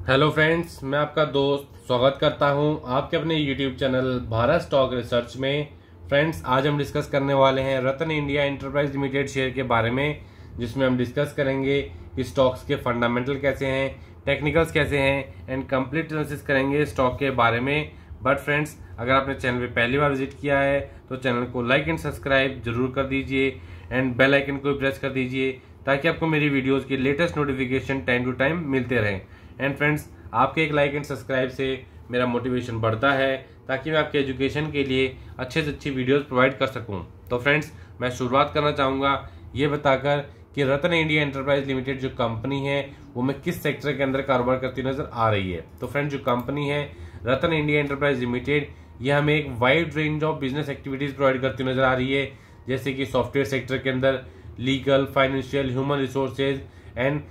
Hello friends, मैं आपका दोस्त स्वागत करता हूं आपके अपने YouTube channel Bharat stock research में। फ्रेंड्स, आज हम डिस्कस करने वाले हैं रतन इंडिया एंटरप्राइज लिमिटेड शेयर के बारे में, जिसमें हम डिस्कस करेंगे कि स्टॉक्स के फंडामेंटल कैसे हैं, टेक्निकल्स कैसे हैं एंड कंप्लीट एनालिसिस करेंगे स्टॉक के बारे में। बट फ्रेंड्स, अगर आपने चैनल पे पहली बार विजिट किया है तो चैनल को लाइक एंड सब्सक्राइब जरूर कर दीजिए एंड बेल आइकन को प्रेस कर दीजिए ताकि आपको मेरी वीडियोस की latest notification time to time मिलते रहें। एंड फ्रेंड्स, आपके एक लाइक एंड सब्सक्राइब से मेरा मोटिवेशन बढ़ता है ताकि मैं आपके एजुकेशन के लिए अच्छे से अच्छी वीडियोस प्रोवाइड कर सकूं। तो फ्रेंड्स, मैं शुरुआत करना चाहूँगा ये बताकर कि रतन इंडिया एंटरप्राइज लिमिटेड जो कंपनी है वो मैं किस सेक्टर के अंदर कारोबार करती नजर आ रही है। तो फ्रेंड्स, जो कंपनी है रतन इंडिया एंटरप्राइज लिमिटेड, ये हमें एक wide range of business activities provide करती नजर आ रही है, जैसे कि सॉफ्टवेयर सेक्टर के अंदर legal, financial, human resources and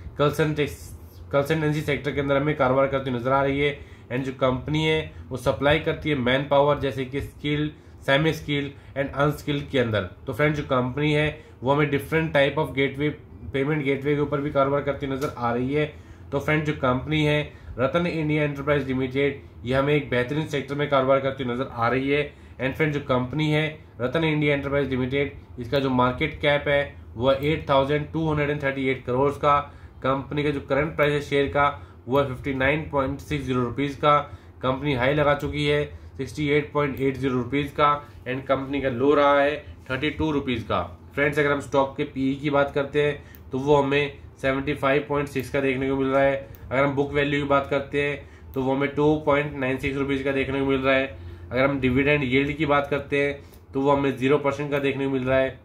consultancy sector के अंदर हमें कारोबार करती नजर आ रही है। एंड जो कंपनी है वो सप्लाई करती है मैन पावर, जैसे कि skilled, semi skilled and unskilled के अंदर। तो फ्रेंड्स, जो कंपनी है वो हमें different type of gateway, payment gateway के ऊपर भी कारोबार करती नजर आ रही है। तो फ्रेंड्स, जो कंपनी है रतन इंडिया एंटरप्राइज लिमिटेड, ये हमें एक बेहतरीन सेक्टर में कारोबार करती नजर आ रही है। एंड फ्रेंड्स, जो कंपनी है रतन इंडिया एंटरप्राइज लिमिटेड, इसका जो मार्केट कैप है वो 8,238 करोड़ का। कंपनी का जो करंट प्राइस है शेयर का वो है 59.60 रुपीज का। कंपनी हाई लगा चुकी है 68.80 रुपीज का एंड कंपनी का लो रहा है 32 रुपीज का। फ्रेंड्स, अगर हम स्टॉक के पीई की बात करते हैं तो वो हमें 75.6 का देखने को मिल रहा है। अगर हम बुक वैल्यू की बात करते हैं तो वो हमें 2.96 रुपीज का देखने को मिल रहा है। अगर हम डिविडेंड यील्ड की बात करते हैं तो वो हमें 0% का देखने को मिल रहा है।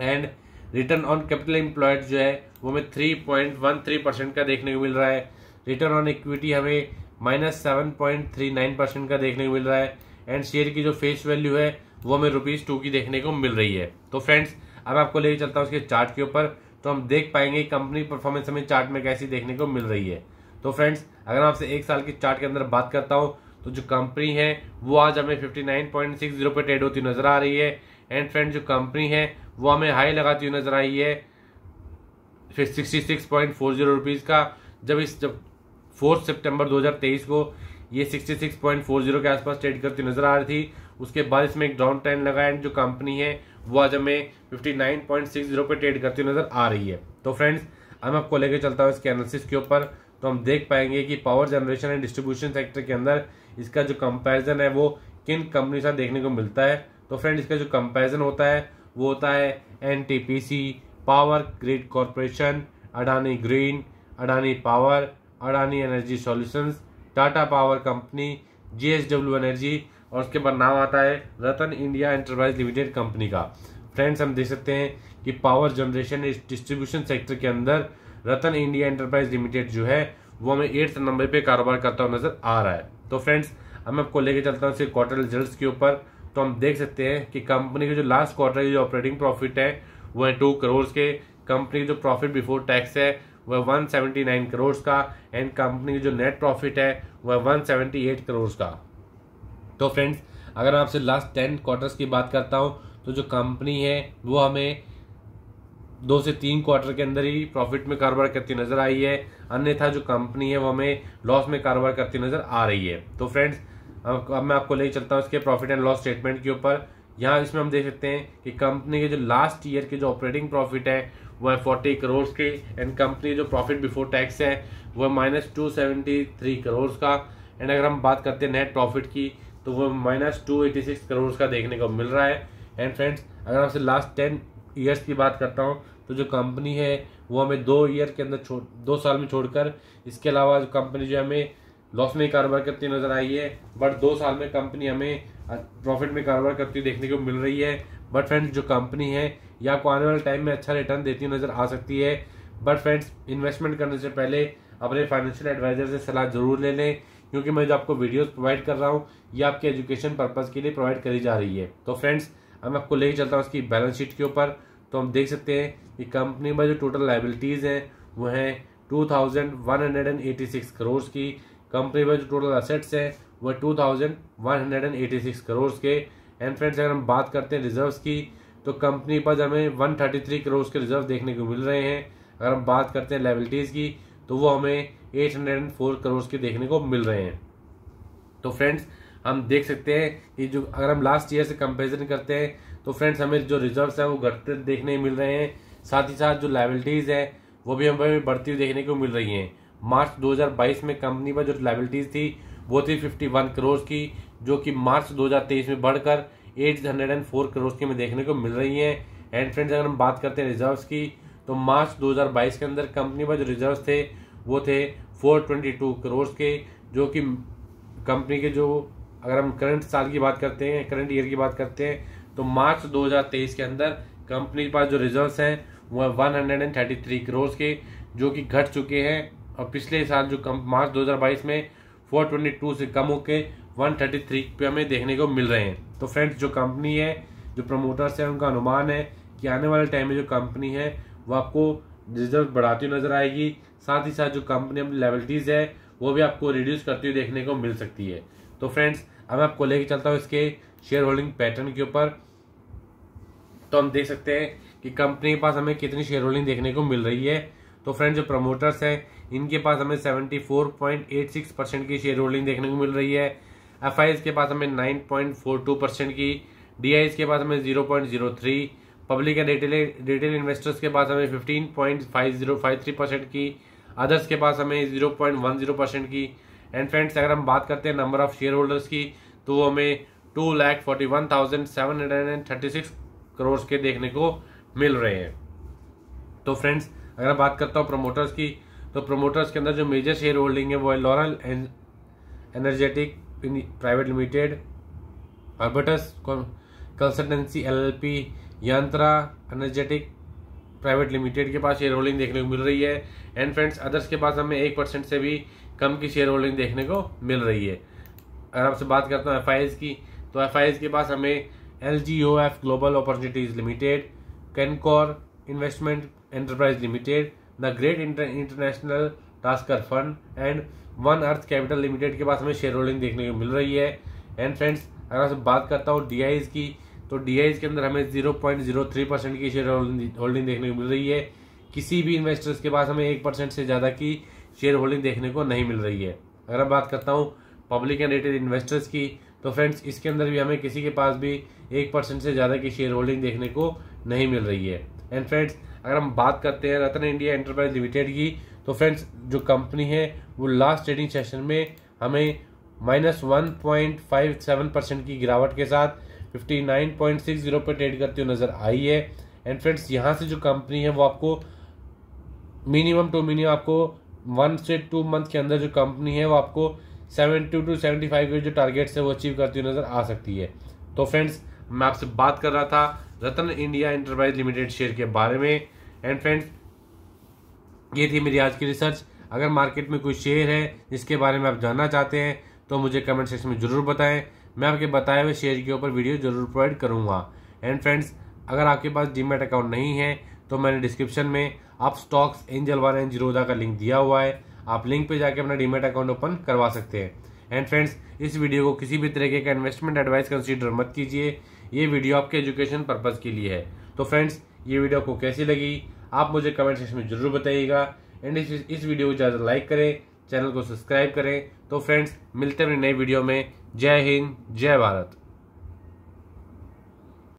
And return on capital employed जो है वो हमें 3.13% का देखने को मिल रहा है। रिटर्न ऑन इक्विटी हमें -7.39% का देखने को मिल रहा है। एंड शेयर की जो फेस वैल्यू है वो हमें ₹2 की देखने को मिल रही है। तो फ्रेंड्स, अब आपको लेके चलता हूँ उसके चार्ट के ऊपर, तो हम देख पाएंगे कंपनी परफॉर्मेंस हमें चार्ट में कैसी देखने को मिल रही है। तो फ्रेंड्स, अगर मैं आपसे एक साल की चार्ट के अंदर बात करता हूँ तो जो कंपनी है वो आज हमें 59.60 पे ट्रेड होती नजर आ रही है। एंड फ्रेंड्स, जो कंपनी है वो हमें हाई लगाती हुई नजर आई है 66.40 रुपीज का। जब 4 सितंबर 2023 को ये 66.40 के आसपास ट्रेड करती नजर आ रही थी। उसके बाद इसमें एक डाउन ट्रेंड लगा एंड जो कंपनी है वो आज हमें 59.60 पे ट्रेड करती नजर आ रही है। तो फ्रेंड्स, अब मैं आपको लेके चलता हूँ इसके एनालिसिस के ऊपर, तो हम देख पाएंगे कि power generation and distribution sector के अंदर इसका जो कंपैरिजन है वो किन कंपनी से देखने को मिलता है। तो फ्रेंड्स, इसका जो कंपैरिजन होता है वो होता है NTPC, power grid corporation, Adani green, Adani power, Adani energy solutions, Tata power company, JSW energy, और उसके बाद नाम आता है रतन इंडिया एंटरप्राइज लिमिटेड कंपनी का। फ्रेंड्स, हम देख सकते हैं कि पावर जनरेशन डिस्ट्रीब्यूशन सेक्टर के अंदर रतन इंडिया एंटरप्राइज लिमिटेड जो है वो हमें 8th नंबर पे कारोबार करता हुआ नजर आ रहा है। तो फ्रेंड्स, अब मैं आपको लेके चलता हूँ इसके क्वार्टर रिजल्ट्स के ऊपर, तो हम देख सकते हैं कि कंपनी के जो लास्ट क्वार्टर की जो ऑपरेटिंग प्रॉफिट है वो है 2 करोड़ के। कंपनी की जो प्रॉफिट बिफोर टैक्स है वो है 179 करोड़ का एंड कंपनी की जो नेट प्रॉफिट है वो है 178 करोड़ का। तो फ्रेंड्स, अगर मैं आपसे लास्ट 10 क्वार्टर्स की बात करता हूँ तो जो कंपनी है वो हमें 2 से 3 क्वार्टर के अंदर ही प्रॉफिट में कारोबार करती नजर आई है, अन्यथा जो कंपनी है वो हमें लॉस में कारोबार करती नजर आ रही है। तो फ्रेंड्स, अब मैं आपको लेके चलता हूँ इसके प्रॉफिट एंड लॉस स्टेटमेंट के ऊपर। यहाँ इसमें हम देख सकते हैं कि कंपनी के जो लास्ट ईयर के जो ऑपरेटिंग प्रॉफिट है वो है 40 करोड़ के एंड कंपनी जो प्रॉफिट बिफोर टैक्स है वो है -273 करोड़ का। एंड अगर हम बात करते हैं नेट प्रॉफिट की तो वो -286 करोड़ का देखने को मिल रहा है। एंड फ्रेंड्स, अगर आपसे लास्ट 10 ईयर्स की बात करता हूँ तो जो कंपनी है वो हमें 2 साल में छोड़कर, इसके अलावा जो कंपनी जो हमें लॉस में कारोबार करती नजर आई है, बट 2 साल में कंपनी हमें प्रॉफिट में कारोबार करती देखने को मिल रही है। बट फ्रेंड्स, जो कंपनी है ये आपको आने वाले टाइम में अच्छा रिटर्न देती नजर आ सकती है। बट फ्रेंड्स, इन्वेस्टमेंट करने से पहले अपने फाइनेंशियल एडवाइजर से सलाह जरूर ले लें, क्योंकि मैं जो आपको वीडियोस प्रोवाइड कर रहा हूँ ये आपके एजुकेशन पर्पज के लिए प्रोवाइड करी जा रही है। तो फ्रेंड्स, अब मैं आपको लेके चलता हूँ उसकी बैलेंस शीट के ऊपर, तो हम देख सकते हैं कि कंपनी में जो टोटल लाइबिलिटीज हैं वो हैं 2186 करोड़ की। कंपनी में जो टोटल असेट्स हैं वो 2186 करोड़ के। एंड फ्रेंड्स, अगर हम बात करते हैं रिजर्व्स की तो कंपनी पर हमें 133 करोड़ के रिजर्व देखने को मिल रहे हैं। अगर हम बात करते हैं लायबिलिटीज की तो वो हमें 804 करोड़ के देखने को मिल रहे हैं। तो फ्रेंड्स हम देख सकते हैं कि जो अगर हम लास्ट ईयर से कंपेरिजन करते हैं तो फ्रेंड्स हमें जो रिजर्व्स है वो घटते देखने मिल रहे हैं, साथ ही साथ जो लायबिलिटीज है वो भी हमें बढ़ती हुई देखने को मिल रही हैं। मार्च 2022 में कंपनी पर जो लायबिलिटीज थी वो थी 51 करोड़ की, जो कि मार्च 2023 में बढ़कर 804 करोड़ की हमें देखने को मिल रही है। एंड फ्रेंड्स अगर हम बात करते हैं रिजर्व्स की तो मार्च 2022 के अंदर कंपनी पर जो रिजर्व्स थे वो थे 422 करोड़ के, जो कि कंपनी के जो अगर हम करंट साल की बात करते हैं, करंट ईयर की बात करते हैं तो मार्च 2023 के अंदर कंपनी के पास जो रिजर्व्स हैं वो 133 करोड़ के, जो कि घट चुके हैं और पिछले साल जो मार्च 2022 में 422 से कम होके 133 पे हमें देखने को मिल रहे हैं। तो फ्रेंड्स जो कंपनी है, जो प्रमोटर्स है, उनका अनुमान है कि आने वाले टाइम में जो कंपनी है वो आपको रिजर्व बढ़ाती हुई नजर आएगी, साथ ही साथ जो कंपनी अपनी लायबिलिटीज है वो भी आपको रिड्यूस करती हुई देखने को मिल सकती है। तो फ्रेंड्स अब मैं आपको लेके चलता हूँ इसके शेयर होल्डिंग पैटर्न के ऊपर। तो हम देख सकते हैं कि कंपनी के पास हमें कितनी शेयर होल्डिंग देखने को मिल रही है। तो फ्रेंड्स जो प्रमोटर्स हैं इनके पास हमें 74.86% की शेयर होल्डिंग देखने को मिल रही है। एफआईज के पास हमें 9.42% की, डीआईज के पास हमें 0.03, पब्लिक एंड रिटेल इन्वेस्टर्स के पास हमें 15.5053% की, अदर्स के पास हमें 0.10% की। एंड फ्रेंड्स अगर हम बात करते हैं नंबर ऑफ शेयर होल्डर्स की तो वो हमें 2,41,736 करोड़ के देखने को मिल रहे हैं। तो फ्रेंड्स अगर मैं बात करता हूँ प्रमोटर्स की तो प्रमोटर्स के अंदर जो मेजर शेयर होल्डिंग है वो है Laurel energetic private limited, Arbitus consultancy LLP, Yantra energetic private limited के पास शेयर होल्डिंग देखने को मिल रही है। एंड फ्रेंड्स अदर्स के पास हमें 1% से भी कम की शेयर होल्डिंग देखने को मिल रही है। अगर आपसे बात करता हूँ एफआईज की तो एफआईज के पास हमें LGOF global opportunities limited, Kancor investment enterprise limited, the great international Tasker fund and One Earth capital limited के पास हमें शेयर होल्डिंग देखने को मिल रही है। एंड फ्रेंड्स अगर आपसे बात करता हूँ डीआईज की तो डीआईज के अंदर हमें 0.03% की शेयर होल्डिंग देखने को मिल रही है। किसी भी इन्वेस्टर्स के पास हमें 1% से ज़्यादा की शेयर होल्डिंग देखने को नहीं मिल रही है। अगर मैं बात करता हूँ पब्लिक एंड रिटेल इन्वेस्टर्स की तो फ्रेंड्स इसके अंदर भी हमें किसी के पास भी 1% से ज़्यादा की शेयर होल्डिंग देखने को नहीं मिल रही है। एंड फ्रेंड्स अगर हम बात करते हैं रतन इंडिया एंटरप्राइज लिमिटेड की तो फ्रेंड्स जो कंपनी है वो लास्ट ट्रेडिंग सेशन में हमें -1.57% की गिरावट के साथ 59.60 पर ट्रेड करती हुई नजर आई है। एंड फ्रेंड्स यहाँ से जो कंपनी है वो आपको मिनिमम टू मिनिमम आपको 1 से 2 मंथ के अंदर जो कंपनी है वो आपको 72 to 75 के जो टारगेट्स है वो अचीव करती हुई नजर आ सकती है। तो फ्रेंड्स मैं आपसे बात कर रहा था रतन इंडिया एंटरप्राइज लिमिटेड शेयर के बारे में। एंड फ्रेंड्स ये थी मेरी आज की रिसर्च। अगर मार्केट में कोई शेयर है जिसके बारे में आप जानना चाहते हैं तो मुझे कमेंट सेक्शन में जरूर बताएं, मैं आपके बताए हुए शेयर के ऊपर वीडियो जरूर प्रोवाइड करूंगा। एंड फ्रेंड्स अगर आपके पास डीमैट अकाउंट नहीं है तो मैंने डिस्क्रिप्शन में आप stocks angel one and Zerodha का लिंक दिया हुआ है, आप लिंक पे जाके अपना डीमैट अकाउंट ओपन करवा सकते हैं। एंड फ्रेंड्स इस वीडियो को किसी भी तरीके का इन्वेस्टमेंट एडवाइस कंसीडर मत कीजिए, ये वीडियो आपके एजुकेशन पर्पज के लिए है। तो फ्रेंड्स ये वीडियो आपको कैसी लगी आप मुझे कमेंट सेक्शन में जरूर बताइएगा। एंड इस वीडियो को ज़्यादा लाइक करें, चैनल को सब्सक्राइब करें। तो फ्रेंड्स मिलते हैं अपनी नई वीडियो में। जय हिंद, जय भारत।